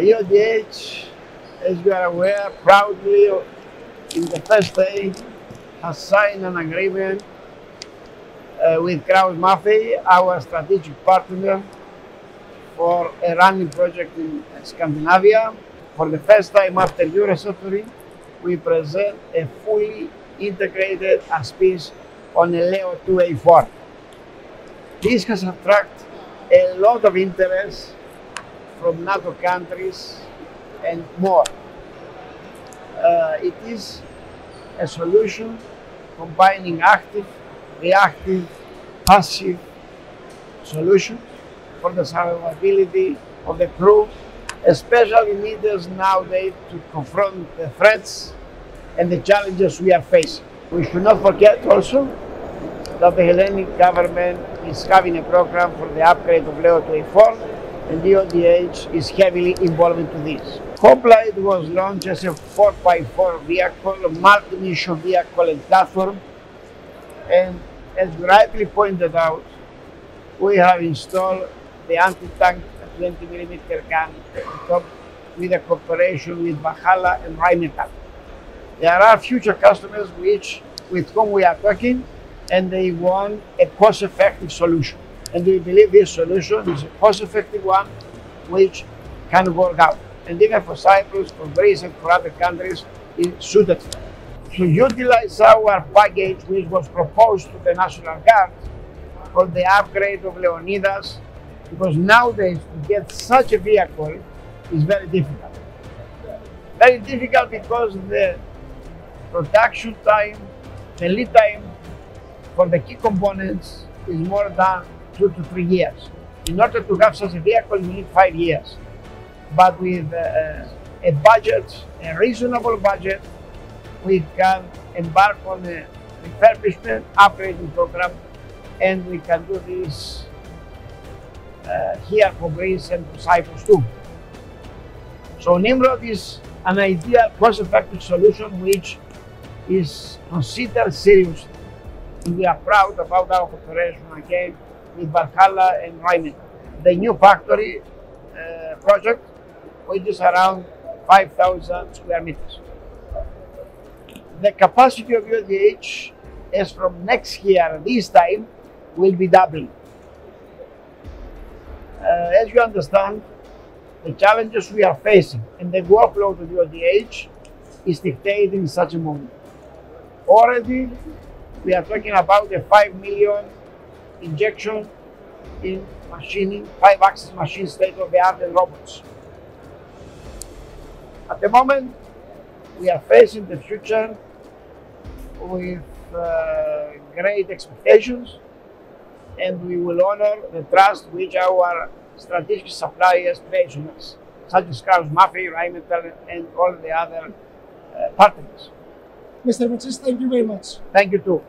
EODH, as you are aware, proudly in the first day has signed an agreement with Kraus Maffei, our strategic partner, for a running project in Scandinavia. For the first time after Eurosatory, we present a fully integrated ASPIS on a Leo 2A4. This has attracted a lot of interest from NATO countries and more. It is a solution combining active, reactive, passive solutions for the survivability of the crew, especially needed nowadays to confront the threats and the challenges we are facing. We should not forget also that the Hellenic government is having a program for the upgrade of Leo 2A4, and EODH is heavily involved into this. Hoplite was launched as a 4x4 vehicle, a multi-mission vehicle and platform, and as you rightly pointed out, we have installed the anti-tank 20mm gun on top with a cooperation with Valhalla and Rheinmetall. There are future customers with whom we are talking, and they want a cost-effective solution. And we believe this solution is a cost-effective one which can work out. And even for Cyprus, for Greece, and for other countries, it's suited. To utilize our package, which was proposed to the National Guard for the upgrade of Leonidas, because nowadays to get such a vehicle is very difficult. Very difficult because the production time, the lead time for the key components is more than 2 to 3 years. In order to have such a vehicle, you need 5 years. But with a budget, a reasonable budget, we can embark on a refurbishment, upgrading program, and we can do this here for Greece and for Cyprus too. So Nimrod is an ideal cost-effective solution which is considered seriously. And we are proud about our cooperation again with Valhalla and Rheinmetall. The new factory project, which is around 5,000 square meters. The capacity of EODH, as from next year, this time, will be doubling. As you understand, the challenges we are facing and the workload of EODH is dictating such a moment. Already, we are talking about a 5 million injection in machining, 5-axis machine, state-of-the-art and robots. At the moment, we are facing the future with great expectations, and we will honor the trust which our strategic suppliers place on us, such as Kraus Maffei, Rheinmetall, and all the other partners. Mr. Mitsis, thank you very much. Thank you too.